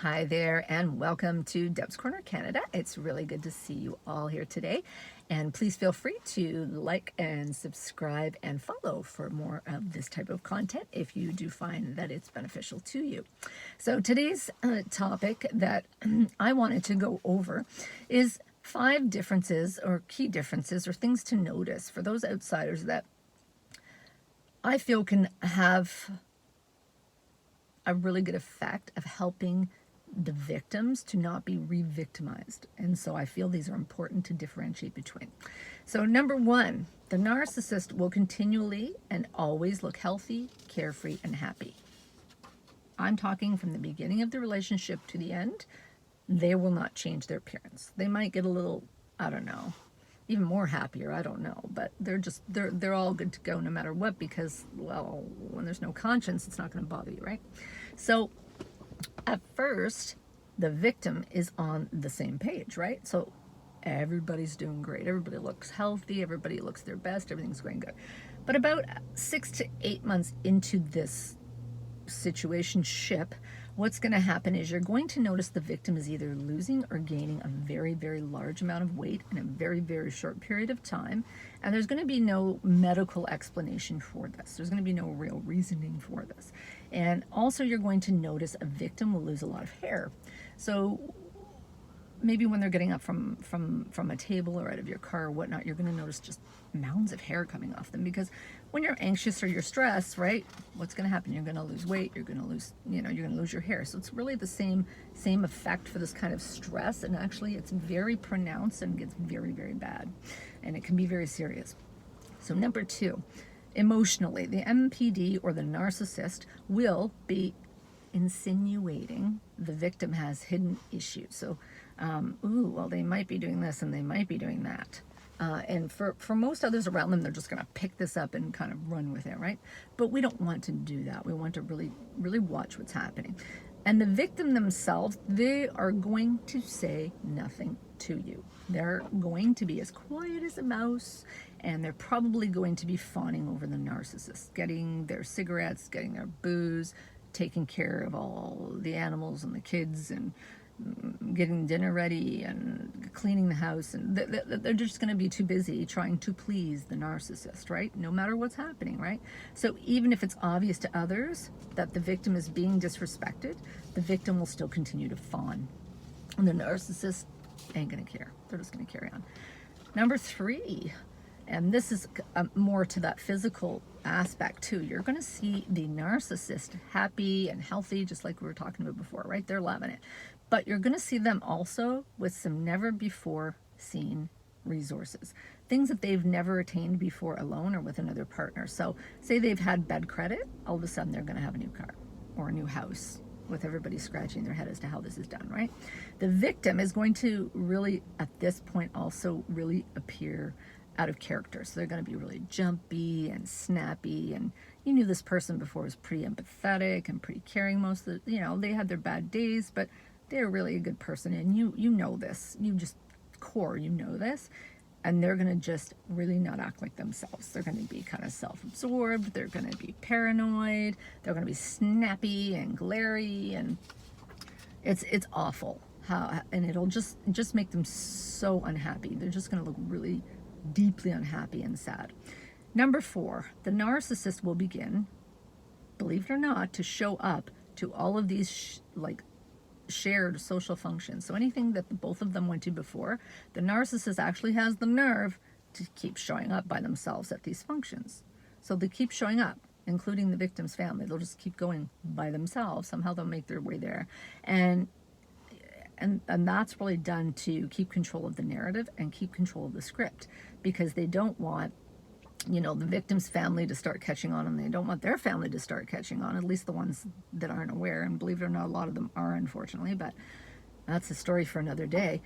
Hi there, and welcome to Deb's Corner Canada. It's really good to see you all here today. And please feel free to like and subscribe and follow for more of this type of content if you do find that it's beneficial to you. So today's topic that I wanted to go over is 5 differences or key differences or things to notice for those outsiders that I feel can have a really good effect of helping the victims to not be re-victimized. And so I feel these are important to differentiate between. So number 1, the narcissist will continually and always look healthy, carefree, and happy. I'm talking from the beginning of the relationship to the end. They will not change their appearance. They might get a little, I don't know, even more happier, I don't know, but they're all good to go no matter what, because, well, when there's no conscience, it's not going to bother you, right? So at first, the victim is on the same page, right? So everybody's doing great. Everybody looks healthy. Everybody looks their best. Everything's going good. But about 6 to 8 months into this situationship, what's going to happen is you're going to notice the victim is either losing or gaining a very, very large amount of weight in a very, very short period of time. And there's going to be no medical explanation for this. There's going to be no real reasoning for this. And also you're going to notice a victim will lose a lot of hair. So maybe when they're getting up from a table or out of your car or whatnot, you're going to notice just mounds of hair coming off them, because when you're anxious or you're stressed, right, what's going to happen? You're going to lose weight, you're going to lose, you're going to lose your hair. So it's really the same effect for this kind of stress, and actually it's very pronounced and gets very, very bad, and it can be very serious. So number 2, emotionally, the MPD or the narcissist will be insinuating the victim has hidden issues. So well, they might be doing this and they might be doing that. And for most others around them, they're just going to pick this up and kind of run with it, right? But we don't want to do that. We want to really, really watch what's happening. And the victim themselves, they are going to say nothing to you. They're going to be as quiet as a mouse, and they're probably going to be fawning over the narcissist, getting their cigarettes, getting their booze, taking care of all the animals and the kids, and getting dinner ready and cleaning the house, and they're just going to be too busy trying to please the narcissist, right? No matter what's happening, right? So even if it's obvious to others that the victim is being disrespected, the victim will still continue to fawn, and the narcissist ain't going to care. They're just going to carry on. Number 3, and this is more to that physical aspect too. You're going to see the narcissist happy and healthy, just like we were talking about before, right? They're loving it. But you're going to see them also with some never before seen resources, things that they've never attained before alone or with another partner. So say they've had bad credit, all of a sudden they're going to have a new car or a new house, with everybody scratching their head as to how this is done, right? The victim is going to really, at this point, also really appear out of character. So they're going to be really jumpy and snappy, and you knew this person before was pretty empathetic and pretty caring most of the, they had their bad days, but they're really a good person, and you know this. You just you know this, and they're going to just really not act like themselves. They're going to be kind of self-absorbed. They're going to be paranoid. They're going to be snappy and glary, and it's awful how, and it'll just make them so unhappy. They're just going to look really deeply unhappy and sad. Number 4, the narcissist will begin, believe it or not, to show up to all of these shared social functions. So anything that both of them went to before, the narcissist actually has the nerve to keep showing up by themselves at these functions. So they keep showing up, including the victim's family. They'll just keep going by themselves. Somehow they'll make their way there. And that's really done to keep control of the narrative and keep control of the script, because they don't want the victim's family to start catching on, and they don't want their family to start catching on, at least the ones that aren't aware. And believe it or not, a lot of them are, unfortunately, but that's a story for another day.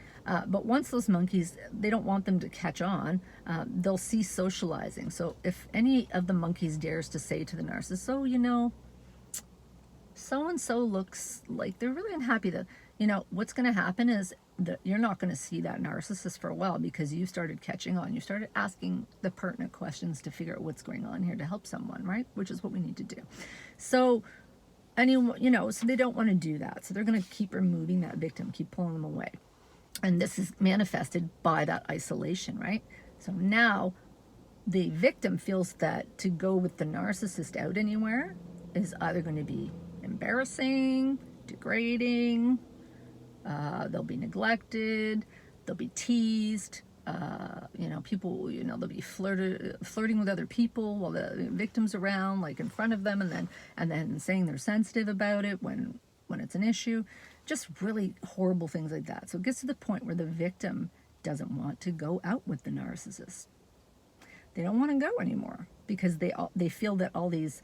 But once those monkeys, they don't want them to catch on, they'll cease socializing. So if any of the monkeys dares to say to the narcissist, so-and-so looks like they're really unhappy, that, what's going to happen is that you're not going to see that narcissist for a while, because you started catching on. You started asking the pertinent questions to figure out what's going on here to help someone, right? Which is what we need to do. So so they don't want to do that. So they're going to keep removing that victim, keep pulling them away. And this is manifested by that isolation, right? So now the victim feels that to go with the narcissist out anywhere is either going to be embarrassing, degrading, they'll be neglected, they'll be teased, people, they'll be flirting with other people while the victim's around, like in front of them, and then saying they're sensitive about it when it's an issue. Just really horrible things like that. So it gets to the point where the victim doesn't want to go out with the narcissist. They don't want to go anymore because they feel that all these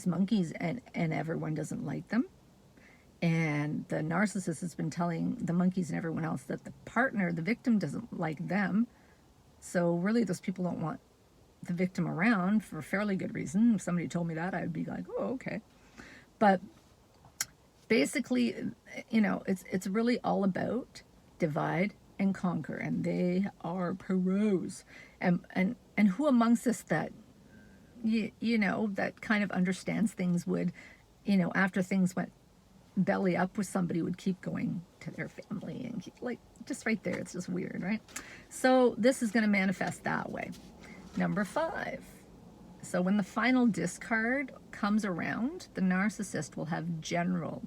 monkeys and everyone doesn't like them. And the narcissist has been telling the monkeys and everyone else that the victim doesn't like them. So really those people don't want the victim around for a fairly good reason. If somebody told me that, I'd be like, oh, okay. But basically, it's really all about divide and conquer, and they are pros. And who amongst us that that kind of understands things would, after things went belly up with somebody, would keep going to their family and keep, like, just right there. It's just weird, right? So this is going to manifest that way. Number 5. So when the final discard comes around, the narcissist will have general,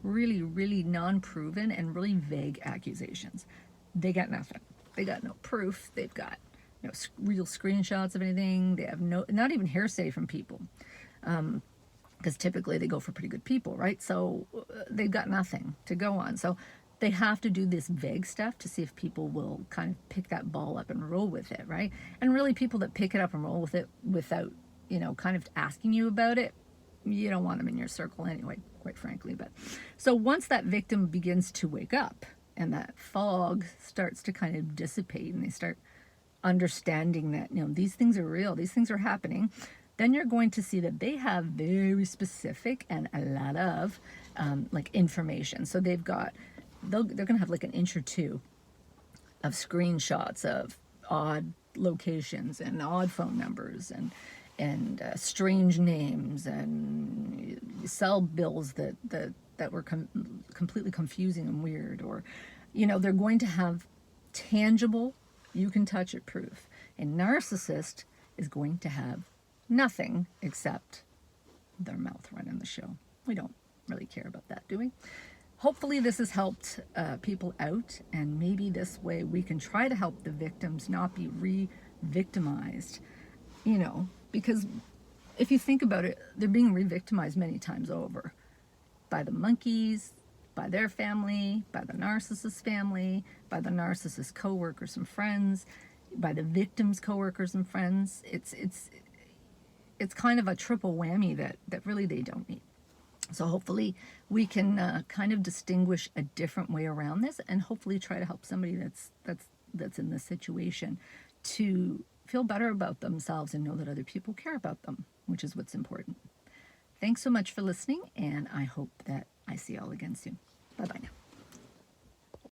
really, really non-proven and really vague accusations. They got nothing. They got no proof. They've got no real screenshots of anything. They have not even hearsay from people. Because typically they go for pretty good people, right? So they've got nothing to go on. So they have to do this vague stuff to see if people will kind of pick that ball up and roll with it, right? And really people that pick it up and roll with it without, kind of asking you about it, you don't want them in your circle anyway, quite frankly. But so once that victim begins to wake up and that fog starts to kind of dissipate and they start understanding that, these things are real, these things are happening, then you're going to see that they have very specific and a lot of information. So they're going to have like an inch or two of screenshots of odd locations and odd phone numbers and strange names and cell bills that were completely confusing and weird. Or, they're going to have tangible, you can touch it proof. A narcissist is going to have nothing except their mouth running the show. We don't really care about that, do we? Hopefully this has helped people out, and maybe this way we can try to help the victims not be re-victimized, because if you think about it, they're being re-victimized many times over by the monkeys, by their family, by the narcissist family, by the narcissist co-workers and friends, by the victim's co-workers and friends. It's kind of a triple whammy that really they don't need. So hopefully we can kind of distinguish a different way around this, and hopefully try to help somebody that's in this situation to feel better about themselves and know that other people care about them, which is what's important. Thanks so much for listening, and I hope that I see you all again soon. Bye-bye now.